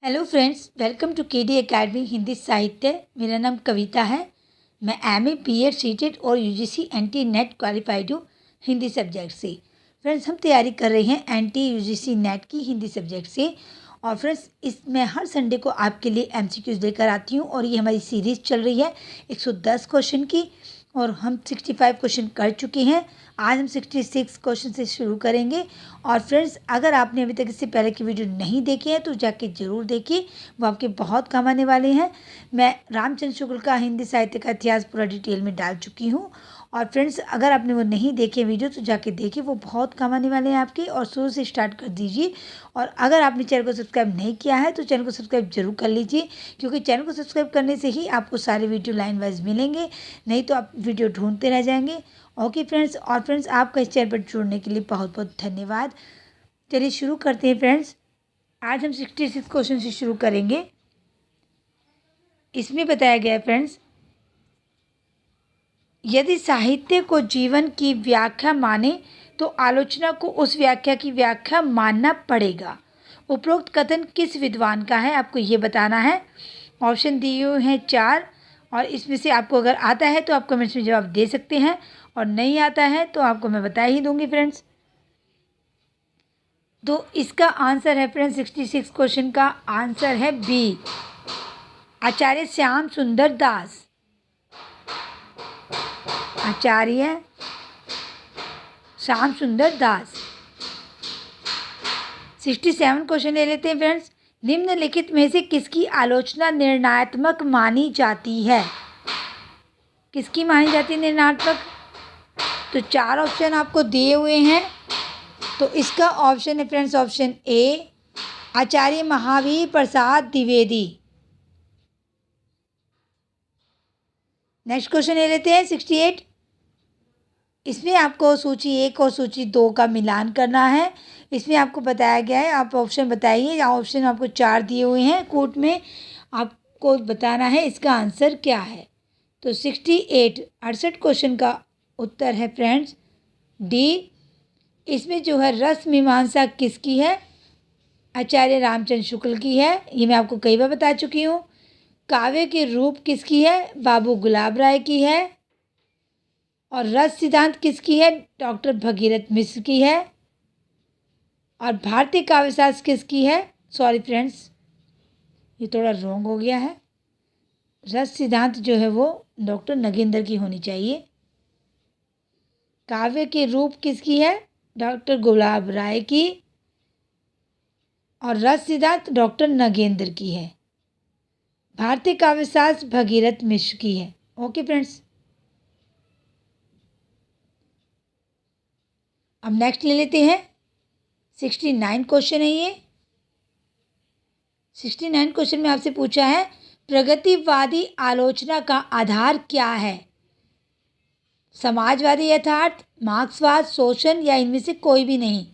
Hello friends, welcome to KD academy Hindi साहित्य। मेरा नाम कविता है। मैं एमए बीएड सीटेड और यूजीसी एनटी नेट क्वालिफाइड हूँ हिंदी सब्जेक्ट से। फ्रेंड्स, हम तैयारी कर रहे हैं एनटी यूजीसी नेट की हिंदी सब्जेक्ट से। और फ्रेंड्स, इसमें हर संडे को आपके लिए एमसीक्यूज लेकर आती हूँ और ये हमारी सीरीज़ चल रही है 110 क्वेश्चन की और हम 65 क्वेश्चन कर चुके हैं। आज हम 66 क्वेश्चन से शुरू करेंगे। और फ्रेंड्स, अगर आपने अभी तक इससे पहले की वीडियो नहीं देखी है तो जाके ज़रूर देखिए, वो आपके बहुत काम आने वाले हैं। मैं रामचंद्र शुक्ल का हिंदी साहित्य का इतिहास पूरा डिटेल में डाल चुकी हूँ। और फ्रेंड्स, अगर आपने वो नहीं देखे वीडियो तो जाके देखिए, वो बहुत काम आने वाले हैं आपके। और शुरू से स्टार्ट कर दीजिए। और अगर आपने चैनल को सब्सक्राइब नहीं किया है तो चैनल को सब्सक्राइब जरूर कर लीजिए, क्योंकि चैनल को सब्सक्राइब करने से ही आपको सारे वीडियो लाइन वाइज मिलेंगे, नहीं तो आप वीडियो ढूंढते रह जाएंगे। ओके फ्रेंड्स, और फ्रेंड्स, आपका इस चैनल पर जुड़ने के लिए बहुत बहुत धन्यवाद। चलिए शुरू करते हैं फ्रेंड्स। आज हम 66 क्वेश्चन से शुरू करेंगे। इसमें बताया गया है फ्रेंड्स, यदि साहित्य को जीवन की व्याख्या माने तो आलोचना को उस व्याख्या की व्याख्या मानना पड़ेगा। उपरोक्त कथन किस विद्वान का है, आपको ये बताना है। ऑप्शन दिए हुए हैं 4 और इसमें से आपको अगर आता है तो आप कमेंट्स में जवाब दे सकते हैं, और नहीं आता है तो आपको मैं बता ही दूंगी फ्रेंड्स। तो इसका आंसर है फ्रेंड्स, 66 क्वेश्चन का आंसर है बी, आचार्य श्याम सुंदर दास। आचार्य श्याम सुंदर दास। 67 क्वेश्चन ले लेते हैं फ्रेंड्स। निम्नलिखित में से किसकी आलोचना निर्णयात्मक मानी जाती है? किसकी मानी जाती है निर्णयात्मक? तो 4 ऑप्शन आपको दिए हुए हैं। तो इसका ऑप्शन है friends option A, Acharya Mahavir Prasad Dwivedi. Next question ले लेते हैं 68। इसमें आपको सूची 1 और सूची 2 का मिलान करना है। इसमें आपको बताया गया है, आप ऑप्शन बताइए। या ऑप्शन आपको 4 दिए हुए हैं कोट में, आपको बताना है इसका आंसर क्या है। तो 68 क्वेश्चन का उत्तर है फ्रेंड्स डी। इसमें जो है रस मीमांसा किसकी है? आचार्य रामचंद्र शुक्ल की है, ये मैं आपको कई बार बता चुकी हूँ। काव्य के रूप किसकी है? बाबू गुलाब राय की है। और रस सिद्धांत किसकी है? डॉक्टर भगीरथ मिश्र की है। और भारतीय काव्यशास्त्र किसकी है? सॉरी फ्रेंड्स, ये थोड़ा रॉन्ग हो गया है। रस सिद्धांत जो है वो डॉक्टर नगेंद्र की होनी चाहिए। काव्य के रूप किसकी है? डॉक्टर गुलाब राय की। और रस सिद्धांत डॉक्टर नगेंद्र की है। भारतीय काव्यशास्त्र भगीरथ मिश्र की है। ओके फ्रेंड्स, अब नेक्स्ट ले लेते हैं 69 क्वेश्चन है ये। 69 क्वेश्चन में आपसे पूछा है, प्रगतिवादी आलोचना का आधार क्या है? समाजवादी यथार्थ, मार्क्सवाद, शोषण, या इनमें से कोई भी नहीं।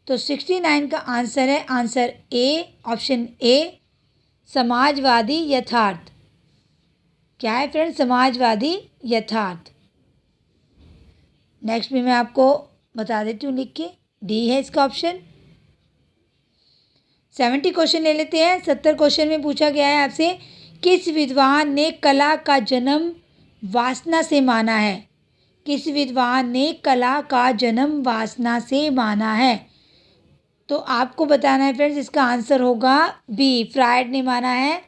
तो 69 का आंसर है answer A, option A, Samajwadi यथार्थ। क्या है फ्रेंड्स? समाजवादी यथार्थ। नेक्स्ट में मैं आपको बता देती हूँ लिख के, डी है इसका ऑप्शन। 70 क्वेश्चन ले लेते हैं। 70 क्वेश्चन में पूछा गया है आपसे, किस विद्वान ने कला का जन्म वासना से माना है? किस विद्वान ने कला का जन्म वासना से माना है? तो आपको बताना है फ्रेंड्स, इसका आंसर होगा बी, फ्रायड ने माना है,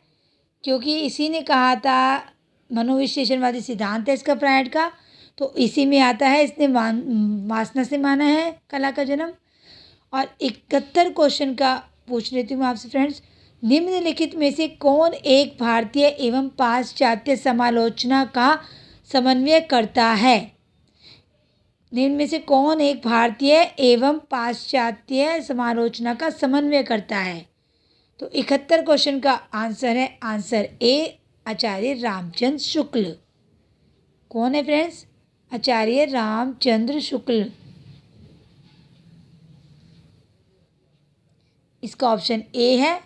क्योंकि इसी ने कहा था, मनोविश्लेषणवादी सिद्धांत है इसका फ्रायड का, तो इसी में आता है, इसने वासना से माना है कला का जन्म। और 71 क्वेश्चन का पूछ लेती हूँ आपसे फ्रेंड्स, निम्नलिखित में से कौन एक भारतीय एवं पाश्चात्य समालोचना का समन्वय करता है? निम्न में से कौन एक भारतीय एवं पाश्चात्य समालोचना का समन्वय करता है? तो 71 क्वेश्चन का आंसर है आंसर ए, आचार्य रामचंद्र शुक्ल। कौन है फ्रेंड्स? आचार्य रामचंद्र शुक्ल। इसका ऑप्शन ए है।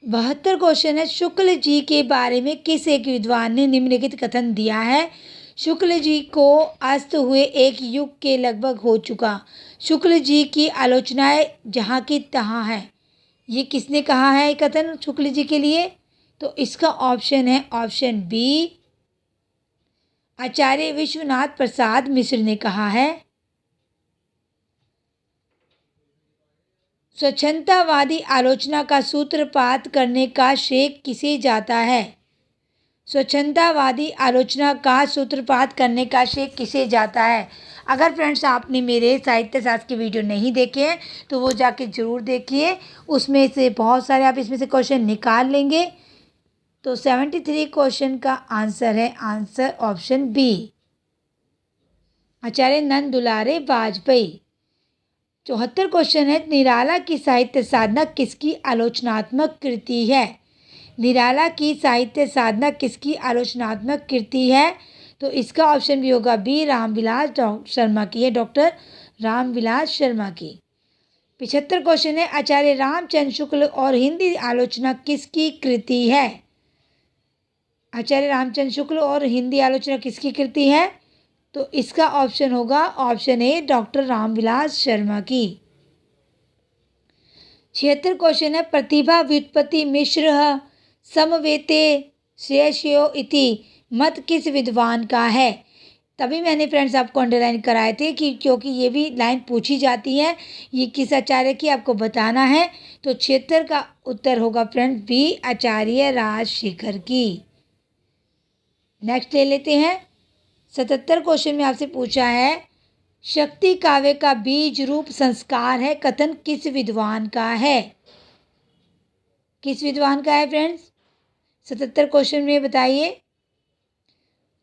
72 क्वेश्चन है, शुक्ल जी के बारे में किस एक विद्वान ने निम्नलिखित कथन दिया है? शुक्ल जी को अस्त हुए एक युग के लगभग हो चुका। शुक्ल जी की आलोचनाएं जहाँ की तहाँ है, ये किसने कहा है कथन शुक्ल जी के लिए? तो इसका ऑप्शन है ऑप्शन बी, आचार्य विश्वनाथ प्रसाद मिश्र ने कहा है। स्वच्छंदतावादी आलोचना का सूत्रपात करने का श्रेय किसे जाता है? स्वच्छंदतावादी आलोचना का सूत्रपात करने का श्रेय किसे जाता है? अगर फ्रेंड्स आपने मेरे साहित्य शास्त्र के वीडियो नहीं देखे हैं तो वो जाके ज़रूर देखिए, उसमें से बहुत सारे आप इसमें से क्वेश्चन निकाल लेंगे। तो 73 क्वेश्चन का आंसर है आंसर ऑप्शन बी, आचार्य नंद दुलारे वाजपेयी। 74 क्वेश्चन है, निराला की साहित्य साधना किसकी आलोचनात्मक कृति है? निराला की साहित्य साधना किसकी आलोचनात्मक कृति है? तो इसका ऑप्शन भी होगा बी, रामविलास शर्मा की है, डॉक्टर रामविलास शर्मा की। 75 क्वेश्चन है, आचार्य रामचंद्र शुक्ल और हिंदी आलोचना किसकी कृति है? आचार्य रामचंद्र शुक्ल और हिंदी आलोचना किसकी कृति है? तो इसका ऑप्शन होगा option A, doctor Ramvilas Sharma की। 76 क्वेश्चन है, प्रतिभा व्युत्पत्ति मिश्र समवेते श्रेयस्यो इति मत किस विद्वान का है? तभी मैंने फ्रेंड्स आपको अंडरलाइन कराए थे कि क्योंकि ये भी लाइन पूछी जाती है, ये किस आचार्य की आपको बताना है। तो 76 का उत्तर होगा फ्रेंड्स बी, आचार्य राजशेखर की। नेक्स्ट ले लेते हैं। 77 क्वेश्चन में आपसे पूछा है, शक्ति काव्य का बीज रूप संस्कार है कथन किस विद्वान का है? किस विद्वान का है फ्रेंड्स? 77 क्वेश्चन में बताइए।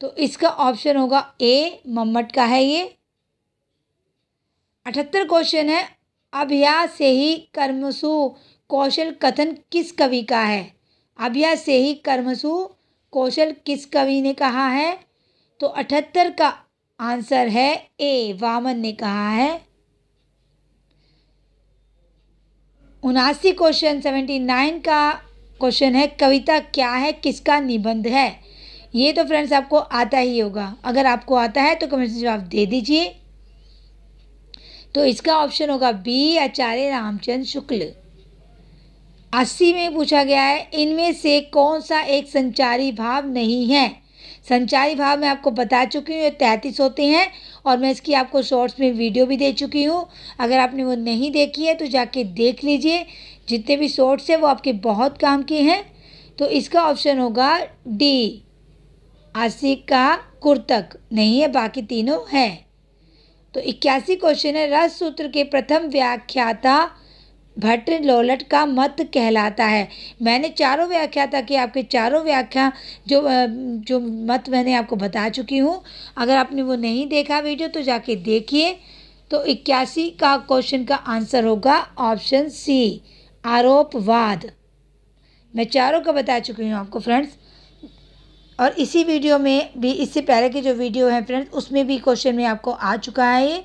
तो इसका ऑप्शन होगा ए, मम्मट का है ये। 78 क्वेश्चन है, अभ्यास से ही कर्मसु कौशल कथन किस कवि का है? अभ्यास से ही कर्मसु कौशल किस कवि ने कहा है? तो 78 का आंसर है ए, वामन ने कहा है। 79 क्वेश्चन 79 का क्वेश्चन है, कविता क्या है किसका निबंध है? ये तो फ्रेंड्स आपको आता ही होगा, अगर आपको आता है तो कमेंट में जवाब दे दीजिए। तो इसका ऑप्शन होगा बी, आचार्य रामचंद्र शुक्ल। 80 में पूछा गया है, इनमें से कौन सा एक संचारी भाव नहीं है? संचारी भाव मैं आपको बता चुकी हूँ, ये 33 होते हैं और मैं इसकी आपको शॉर्ट्स में वीडियो भी दे चुकी हूँ। अगर आपने वो नहीं देखी है तो जाके देख लीजिए, जितने भी शॉर्ट्स हैं वो आपके बहुत काम के हैं। तो इसका ऑप्शन होगा डी, आशिक का कुर्तक नहीं है, बाकी तीनों है। तो 81 क्वेश्चन है, रस सूत्र के प्रथम व्याख्याता भट्ट लोलट का मत कहलाता है। मैंने चारों व्याख्याता के आपके चारों व्याख्या जो मत मैंने आपको बता चुकी हूँ। अगर आपने वो नहीं देखा वीडियो तो जाके देखिए। तो 81 का क्वेश्चन का आंसर होगा ऑप्शन सी, आरोपवाद। मैं चारों का बता चुकी हूँ आपको फ्रेंड्स, और इसी वीडियो में भी, इससे पहले की जो वीडियो है फ्रेंड्स उसमें भी क्वेश्चन में आपको आ चुका है ये,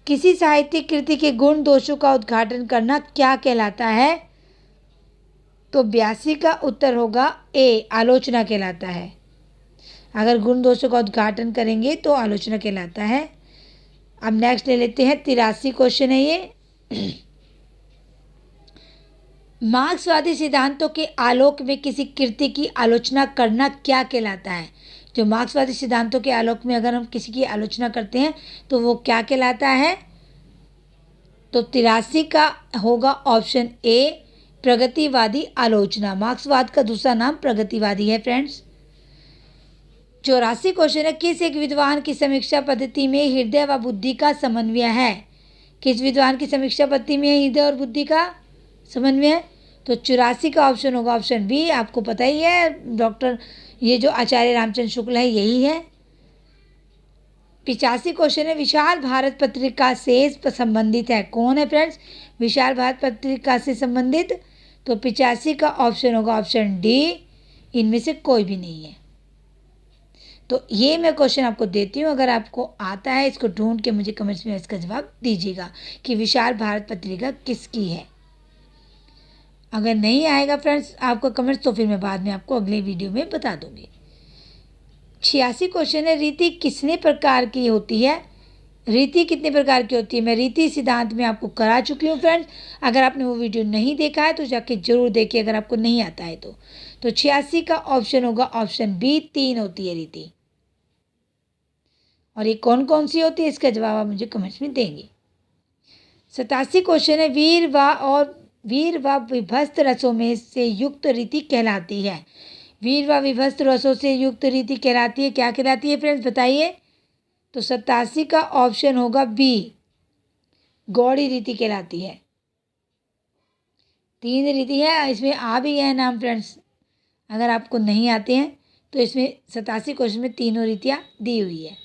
किसी साहित्यिक कृति के गुण दोषों का उद्घाटन करना क्या कहलाता है? तो 82 का उत्तर होगा ए, आलोचना कहलाता है। अगर गुण दोषों का उद्घाटन करेंगे तो आलोचना कहलाता है। अब नेक्स्ट ले लेते हैं, 83 क्वेश्चन है ये। मार्क्सवादी सिद्धांतों के आलोक में किसी कृति की आलोचना करना क्या कहलाता है? जो मार्क्सवादी सिद्धांतों के आलोक में अगर हम किसी की आलोचना करते हैं तो वो क्या कहलाता है? तो 83 का होगा ऑप्शन ए, प्रगतिवादी आलोचना। मार्क्सवाद का दूसरा नाम प्रगतिवादी है फ्रेंड्स। 84 क्वेश्चन है, किस एक विद्वान की समीक्षा पद्धति में हृदय व बुद्धि का समन्वय है? किस विद्वान की समीक्षा पद्धति में हृदय और बुद्धि का समन्वय? तो 84 का ऑप्शन होगा ऑप्शन बी, आपको पता ही है, डॉक्टर ये जो आचार्य रामचंद्र शुक्ल है यही है। 85 क्वेश्चन है, विशाल भारत पत्रिका से संबंधित है। कौन है फ्रेंड्स विशाल भारत पत्रिका से संबंधित? तो 85 का ऑप्शन होगा ऑप्शन डी, इनमें से कोई भी नहीं है। तो ये मैं क्वेश्चन आपको देती हूँ, अगर आपको आता है इसको ढूंढ के मुझे कमेंट्स में इसका जवाब दीजिएगा कि विशाल भारत पत्रिका किसकी है। अगर नहीं आएगा फ्रेंड्स आपको कमेंट्स तो फिर मैं बाद में आपको अगले वीडियो में बता दूंगी। 86 क्वेश्चन है, रीति कितने प्रकार की होती है? रीति कितने प्रकार की होती है, मैं रीति सिद्धांत में आपको करा चुकी हूँ फ्रेंड्स। अगर आपने वो वीडियो नहीं देखा है तो जाके जरूर देखिए, अगर आपको नहीं आता है तो 86 का ऑप्शन होगा ऑप्शन बी, 3 होती है रीति। और ये कौन कौन सी होती है, इसका जवाब आप मुझे कमेंट्स में देंगे। 87 क्वेश्चन है, वीर व विभस्त रसों में से युक्त रीति कहलाती है। वीर व विभस्त रसों से युक्त रीति कहलाती है, क्या कहलाती है फ्रेंड्स बताइए। तो 87 का ऑप्शन होगा बी, गौड़ी रीति कहलाती है। 3 रीति है, इसमें आ भी गए नाम फ्रेंड्स, अगर आपको नहीं आते हैं तो इसमें 87 क्वेश्चन में तीनों रीतियाँ दी हुई है।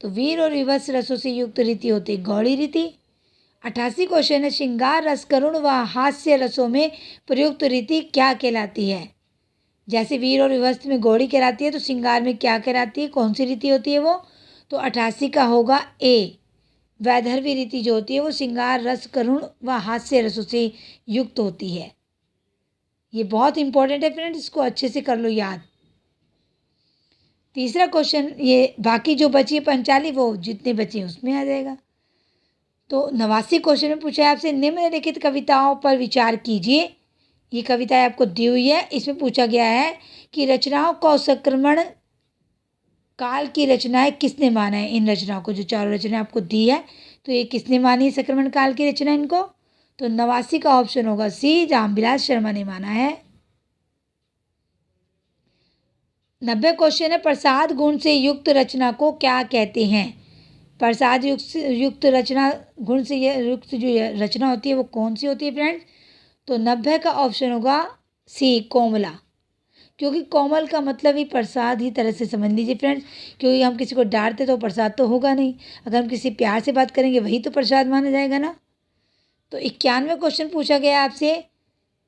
तो वीर और विभत्स रसों से युक्त रीति होती है गौड़ी रीति। 88 क्वेश्चन है, श्रृंगार रस, करुण व हास्य रसों में प्रयुक्त रीति क्या कहलाती है। जैसे वीर और विभत्स में गौड़ी कहलाती है तो श्रृंगार में क्या कहलाती है, कौन सी रीति होती है वो। तो 88 का होगा ए, वैधर्वी रीति जो होती है वो श्रृंगार रस, करुण व हास्य रसों से युक्त होती है। ये बहुत इंपॉर्टेंट है फ्रेंड्स, इसको अच्छे से कर लो याद। तीसरा क्वेश्चन, ये बाकी जो बची 45 वो जितने बचे उसमें आ जाएगा। तो 89 क्वेश्चन में पूछा है आपसे, निम्नलिखित कविताओं पर विचार कीजिए। ये कविताएं आपको दी हुई है, इसमें पूछा गया है कि रचनाओं को संक्रमण काल की रचनाएं किसने माना है। इन रचनाओं को, जो 4 रचनाएं आपको दी है, तो ये किसने मानी है संक्रमण काल की रचना इनको। तो 89 का ऑप्शन होगा सी, रामविलास शर्मा ने माना है। 90 क्वेश्चन है, प्रसाद गुण से युक्त रचना को क्या कहते हैं। प्रसाद युक्त रचना, गुण से युक्त जो रचना होती है वो कौन सी होती है फ्रेंड्स। तो 90 का ऑप्शन होगा सी, कोमला, क्योंकि कोमल का मतलब ही प्रसाद ही तरह से समझ लीजिए फ्रेंड्स। क्योंकि हम किसी को डांटते तो प्रसाद तो होगा नहीं, अगर हम किसी प्यार से बात करेंगे वही तो प्रसाद माना जाएगा ना। तो 91 क्वेश्चन पूछा गया आपसे,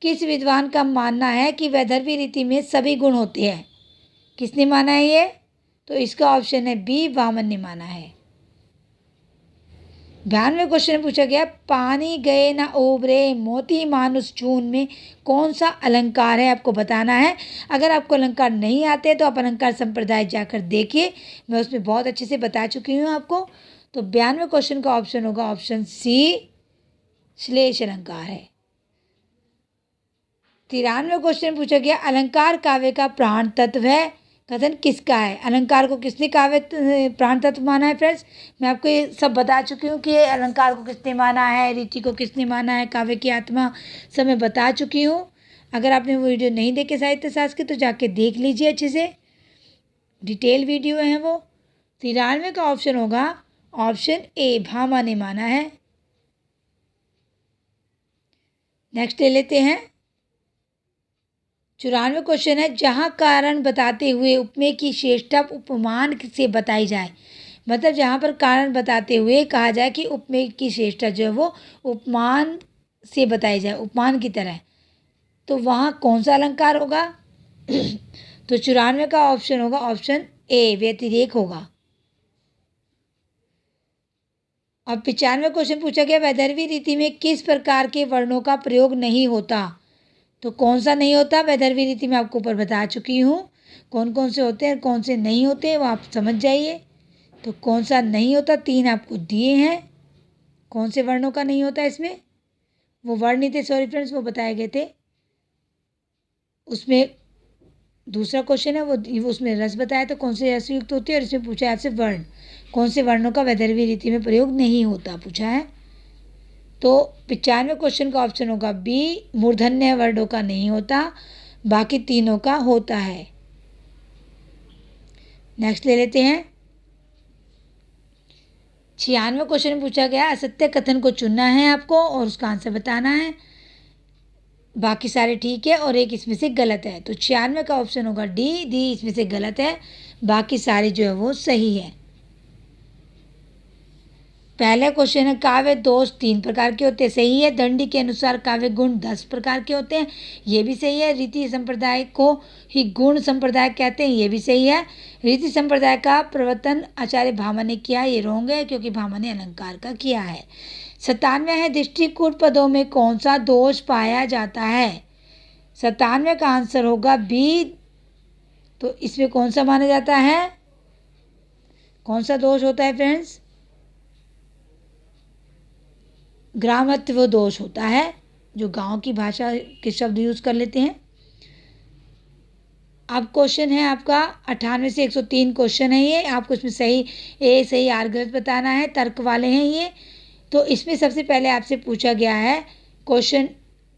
किस विद्वान का मानना है कि वैदर्भी रीति में सभी गुण होते हैं। किसने माना है ये। तो इसका ऑप्शन है बी, वामन ने माना है। 92 क्वेश्चन पूछा गया, पानी गए ना ओबरे मोती मानुष चून में कौन सा अलंकार है, आपको बताना है। अगर आपको अलंकार नहीं आते तो आप अलंकार संप्रदाय जाकर देखिए, मैं उसमें बहुत अच्छे से बता चुकी हूँ आपको। तो 92 क्वेश्चन का ऑप्शन होगा ऑप्शन सी, श्लेष अलंकार है। 93 क्वेश्चन पूछा गया, अलंकार काव्य का प्राण तत्व है, कथन किसका है। अलंकार को किसने काव्य प्राण तत्व माना है फ्रेंड्स। मैं आपको ये सब बता चुकी हूँ कि अलंकार को किसने माना है, रीति को किसने माना है, काव्य की आत्मा सब मैं बता चुकी हूँ। अगर आपने वो वीडियो नहीं देखे साहित्य शास्त्र की तो जाके देख लीजिए, अच्छे से डिटेल वीडियो है वो। 93 का ऑप्शन होगा ऑप्शन ए, भामा ने माना है। नेक्स्ट ले लेते हैं। 94 क्वेश्चन है, जहाँ कारण बताते हुए उपमेय की श्रेष्ठता उपमान से बताई जाए। मतलब जहाँ पर कारण बताते हुए कहा जाए कि उपमेय की श्रेष्ठता जो है वो उपमान से बताई जाए, उपमान की तरह, तो वहाँ कौन सा अलंकार होगा। तो 94 का ऑप्शन होगा ऑप्शन ए, व्यतिरेक होगा। और 95 क्वेश्चन पूछा गया, वैदर्भी रीति में किस प्रकार के वर्णों का प्रयोग नहीं होता। तो कौन सा नहीं होता, वैदर्भी रीति में आपको ऊपर बता चुकी हूँ कौन कौन से होते हैं कौन से नहीं होते, वो आप समझ जाइए। तो कौन सा नहीं होता, 3 आपको दिए हैं, कौन से वर्णों का नहीं होता इसमें। वो वर्ण नहीं थे, सॉरी फ्रेंड्स, वो बताए गए थे उसमें। दूसरा क्वेश्चन है वो उसमें रस बताया तो कौन से रस युक्त होती है, और इसमें पूछा है आपसे वर्ण, कौन से वर्णों का वैदर्भी रीति में प्रयोग नहीं होता पूछा है। तो 95 क्वेश्चन का ऑप्शन होगा बी, मूर्धन्य वर्णों का नहीं होता, बाकी तीनों का होता है। नेक्स्ट ले लेते हैं। 96 क्वेश्चन पूछा गया, असत्य कथन को चुनना है आपको और उसका आंसर बताना है। बाकी सारे ठीक है और एक इसमें से गलत है। तो 96 का ऑप्शन होगा डी इसमें से गलत है, बाकी सारे जो है वो सही है। पहला क्वेश्चन है, काव्य दोष 3 प्रकार के होते हैं, सही है। दंडी के अनुसार काव्य गुण 10 प्रकार के होते हैं, ये भी सही है। रीति संप्रदाय को ही गुण संप्रदाय कहते हैं, ये भी सही है। रीति संप्रदाय का प्रवर्तन आचार्य भामा ने किया, ये रोंग है क्योंकि भामा ने अलंकार का किया है। 97 है, दृष्टिकूट पदों में कौन सा दोष पाया जाता है। 97 का आंसर होगा बी। तो इसमें कौन सा माना जाता है, कौन सा दोष होता है फ्रेंड्स। ग्रामत्व दोष होता है, जो गांव की भाषा के शब्द यूज़ कर लेते हैं। अब क्वेश्चन है आपका 98 से 103 क्वेश्चन है ये, आपको इसमें सही ए सही आर गलत बताना है, तर्क वाले हैं ये। तो इसमें सबसे पहले आपसे पूछा गया है, क्वेश्चन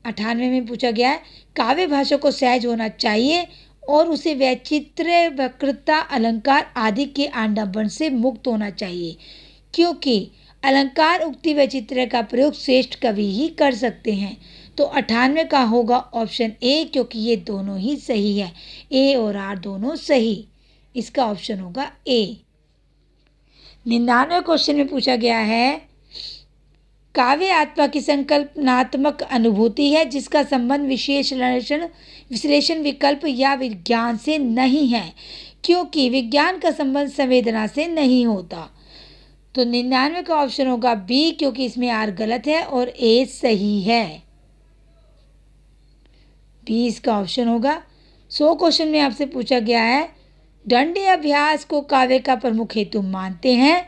98 में पूछा गया है, काव्य भाषा को सहज होना चाहिए और उसे वैचित्र्य, वक्रता, अलंकार आदि के आडंबर से मुक्त होना चाहिए, क्योंकि अलंकार, उक्ति, वैचित्र्य का प्रयोग श्रेष्ठ कवि ही कर सकते हैं। तो 98 का होगा ऑप्शन ए, क्योंकि ये दोनों ही सही है, ए और आर दोनों सही, इसका ऑप्शन होगा ए। 99 क्वेश्चन में पूछा गया है, काव्य आत्मा की संकल्पनात्मक अनुभूति है जिसका संबंध विश्लेषण, विकल्प या विज्ञान से नहीं है, क्योंकि विज्ञान का संबंध संवेदना से नहीं होता। तो 99 का ऑप्शन होगा बी, क्योंकि इसमें आर गलत है और ए सही है, बी इसका ऑप्शन होगा। 100 क्वेश्चन में आपसे पूछा गया है, दंडी अभ्यास को काव्य का प्रमुख हेतु मानते हैं,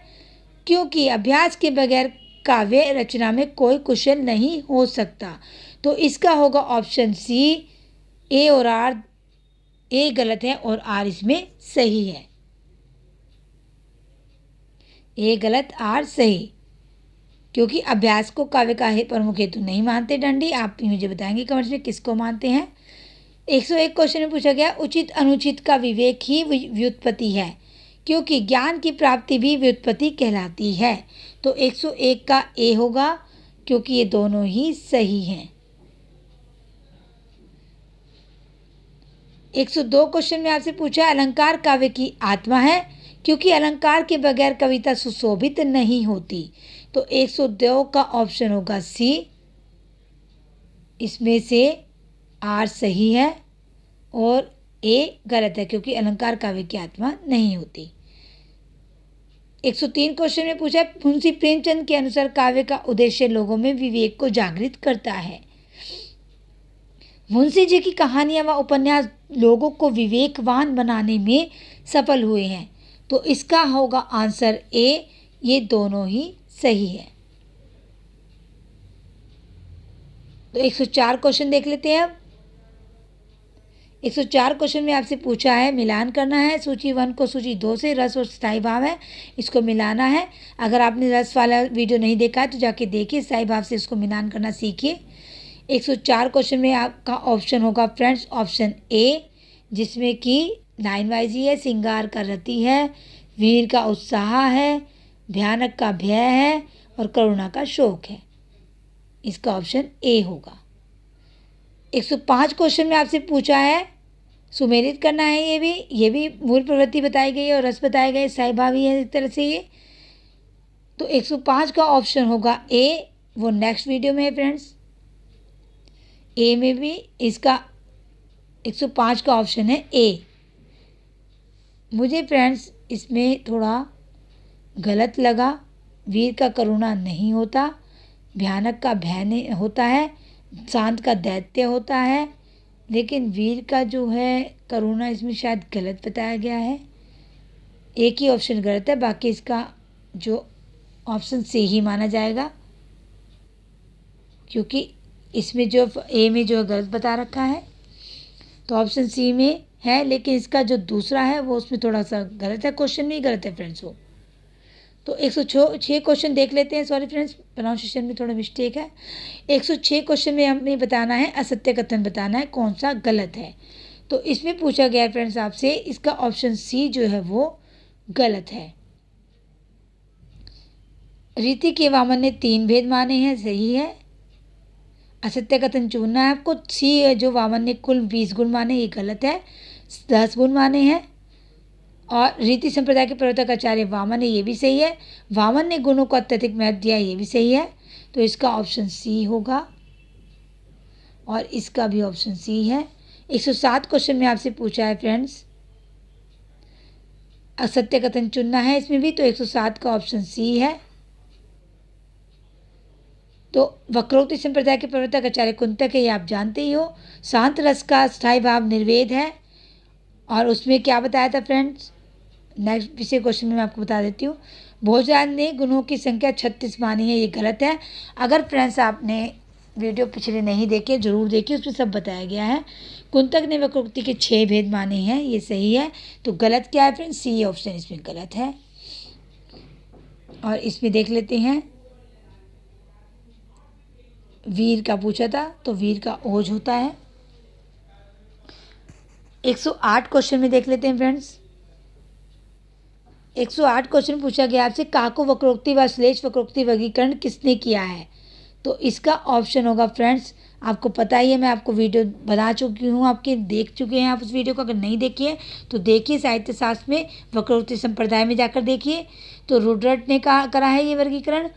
क्योंकि अभ्यास के बगैर काव्य रचना में कोई कुशल नहीं हो सकता। तो इसका होगा ऑप्शन सी, ए और आर, ए गलत है और आर इसमें सही है, ए गलत आर सही, क्योंकि अभ्यास को काव्य का प्रमुख हेतु नहीं मानते दंडी। आप मुझे बताएंगे कमेंट्स में किसको मानते हैं। 101 क्वेश्चन में पूछा गया, उचित अनुचित का विवेक ही व्युत्पत्ति है, क्योंकि ज्ञान की प्राप्ति भी व्युत्पत्ति कहलाती है। तो 101 का ए होगा, क्योंकि ये दोनों ही सही हैं। 102 क्वेश्चन में आपसे पूछा, अलंकार काव्य की आत्मा है, क्योंकि अलंकार के बगैर कविता सुशोभित नहीं होती। तो 102 का ऑप्शन होगा सी, इसमें से आर सही है और ए गलत है, क्योंकि अलंकार काव्य की आत्मा नहीं होती। 103 क्वेश्चन में पूछा, मुंशी प्रेमचंद के अनुसार काव्य का उद्देश्य लोगों में विवेक को जागृत करता है। मुंशी जी की कहानियां व उपन्यास लोगों को विवेकवान बनाने में सफल हुए हैं। तो इसका होगा आंसर ए, ये दोनों ही सही है। तो 104 क्वेश्चन देख लेते हैं अब। 104 क्वेश्चन में आपसे पूछा है, मिलान करना है सूची 1 को सूची 2 से, रस और स्थायी भाव है, इसको मिलाना है। अगर आपने रस वाला वीडियो नहीं देखा है तो जाके देखिए, स्थायी भाव से इसको मिलान करना सीखिए। 104 क्वेश्चन में आपका ऑप्शन होगा फ्रेंड्स ऑप्शन ए, जिसमें कि लाइन वाइज ही है, सिंगार का रति है, वीर का उत्साह है, भयानक का भय है और करुणा का शोक है, इसका ऑप्शन ए होगा। 105 क्वेश्चन में आपसे पूछा है, सुमेलित करना है, ये भी मूल प्रवृत्ति बताई गई है और रस बताया गया है, स्थायी भावी है एक तरह से ये। तो 105 का ऑप्शन होगा ए, वो नेक्स्ट वीडियो में है फ्रेंड्स, ए में भी इसका 105 का ऑप्शन है ए। मुझे फ्रेंड्स इसमें थोड़ा गलत लगा, वीर का करुणा नहीं होता, भयानक का भय होता है, शांत का दैत्य होता है, लेकिन वीर का जो है करुणा इसमें शायद गलत बताया गया है, एक ही ऑप्शन गलत है, बाकी इसका जो ऑप्शन सी ही माना जाएगा, क्योंकि इसमें जो ए में जो गलत बता रखा है तो ऑप्शन सी में है, लेकिन इसका जो दूसरा है वो उसमें थोड़ा सा गलत है, क्वेश्चन में ही गलत है फ्रेंड्स वो। तो 106 क्वेश्चन देख लेते हैं, सॉरी फ्रेंड्स प्रोनाउंसिएशन में थोड़ा मिस्टेक है। 106 क्वेश्चन में हमें बताना है, असत्य कथन बताना है, कौन सा गलत है। तो इसमें पूछा गया है फ्रेंड्स आपसे, इसका ऑप्शन सी जो है वो गलत है। रीति के वामन ने 3 भेद माने हैं, सही है। असत्य कथन चुनना है आपको, सी है जो वामन ने कुल 20 गुण माने, ये गलत है, 10 गुण माने हैं। और रीति संप्रदाय के प्रवर्तक आचार्य वामन है, ये भी सही है, वामन ने गुणों को अत्यधिक महत्व दिया, ये भी सही है। तो इसका ऑप्शन सी होगा और इसका भी ऑप्शन सी है। 107 क्वेश्चन में आपसे पूछा है फ्रेंड्स, असत्य कथन चुनना है इसमें भी, तो 107 का ऑप्शन सी है। तो वक्रोक्ति संप्रदाय के प्रवर्तक आचार्य कुंतक है, ये आप जानते ही हो। शांत रस का स्थायी भाव निर्वेद है, और उसमें क्या बताया था फ्रेंड्स, नेक्स्ट पिछले क्वेश्चन में मैं आपको बता देती हूँ। भोजराज ने गुणों की संख्या 36 मानी है, ये गलत है। अगर फ्रेंड्स आपने वीडियो पिछले नहीं देखे, जरूर देखिए, उसमें सब बताया गया है। कुंतक ने वक्रोक्ति के 6 भेद माने हैं, ये सही है। तो गलत क्या है फ्रेंड्स, सी ऑप्शन इसमें गलत है। और इसमें देख लेते हैं, वीर का पूछा था, तो वीर का ओज होता है। 108 क्वेश्चन में देख लेते हैं फ्रेंड्स। 108 क्वेश्चन पूछा गया आपसे, काको वक्रोक्ति व श्लेष वक्रोक्ति वर्गीकरण किसने किया है? तो इसका ऑप्शन होगा फ्रेंड्स, आपको पता ही है, मैं आपको वीडियो बना चुकी हूँ, आपके देख चुके हैं आप उस वीडियो को। अगर नहीं देखिए तो देखिए, साहित्य शास्त्र में वक्रोक्ति संप्रदाय में जाकर देखिए। तो रुड्रट ने करा है ये वर्गीकरण।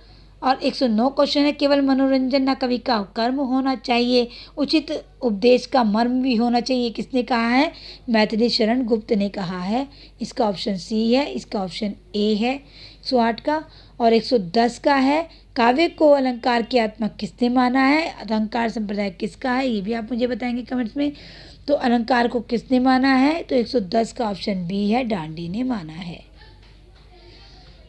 और 109 क्वेश्चन है, केवल मनोरंजन न कवि का कर्म होना चाहिए, उचित उपदेश का मर्म भी होना चाहिए, किसने कहा है? मैथिली शरण गुप्त ने कहा है। इसका ऑप्शन सी है, इसका ऑप्शन ए है 108 का। और 110 का है, काव्य को अलंकार की आत्मा किसने माना है? अलंकार संप्रदाय किसका है, ये भी आप मुझे बताएंगे कमेंट्स में। तो अलंकार को किसने माना है? तो 110 का ऑप्शन बी है, डांडी ने माना है।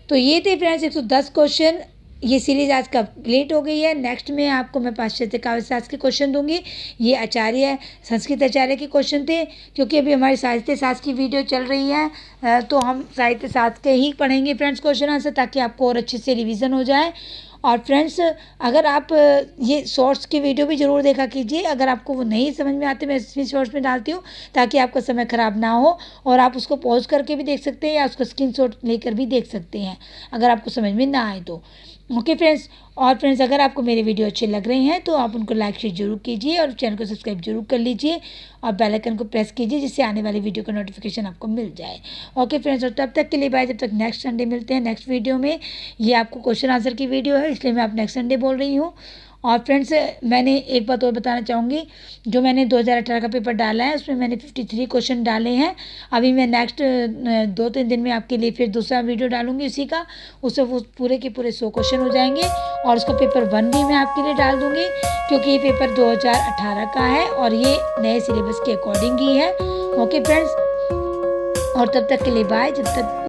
तो ये थे फ्रेंड्स 110 क्वेश्चन। ये सीरीज आज कंप्लीट हो गई है। नेक्स्ट में आपको मैं पाश्चात्य काव्यशास्त्र के क्वेश्चन दूंगी। ये आचार्य, संस्कृत आचार्य के क्वेश्चन थे, क्योंकि अभी हमारी साहित्य शास्त्र की वीडियो चल रही है, तो हम साहित्य शास्त्र के ही पढ़ेंगे फ्रेंड्स क्वेश्चन आंसर, ताकि आपको और अच्छे से रिवीजन हो जाए। और फ्रेंड्स, अगर आप ये शॉर्ट्स की वीडियो भी ज़रूर देखा कीजिए। अगर आपको वो नहीं समझ में आते, मैं इसमें शॉर्ट्स में डालती हूँ, ताकि आपका समय ख़राब ना हो। और आप उसको पॉज करके भी देख सकते हैं, या उसको स्क्रीनशॉट लेकर भी देख सकते हैं, अगर आपको समझ में ना आए तो। Okay friends. और फ्रेंड्स, अगर आपको मेरे वीडियो अच्छे लग रहे हैं तो आप उनको लाइक शेयर जरूर कीजिए, और चैनल को सब्सक्राइब जरूर कर लीजिए, और बेल आइकन को प्रेस कीजिए, जिससे आने वाली वीडियो का नोटिफिकेशन आपको मिल जाए। ओके फ्रेंड्स, और तब तक के लिए बाय। जब तक नेक्स्ट संडे मिलते हैं नेक्स्ट वीडियो में। ये आपको क्वेश्चन आंसर की वीडियो है, इसलिए मैं आप नेक्स्ट संडे बोल रही हूँ। और फ्रेंड्स, मैंने एक बात और बताना चाहूँगी, जो मैंने 2018 का पेपर डाला है उसमें मैंने 53 क्वेश्चन डाले हैं। अभी मैं नेक्स्ट 2-3 दिन में आपके लिए फिर दूसरा वीडियो डालूंगी उसी का, उससे वो पूरे के पूरे 100 क्वेश्चन हो जाएंगे। और उसका पेपर 1 भी मैं आपके लिए डाल दूँगी, क्योंकि ये पेपर 2018 का है और ये नए सिलेबस के अकॉर्डिंग ही है। ओके फ्रेंड्स, और तब तक के लिए बाय। जब तक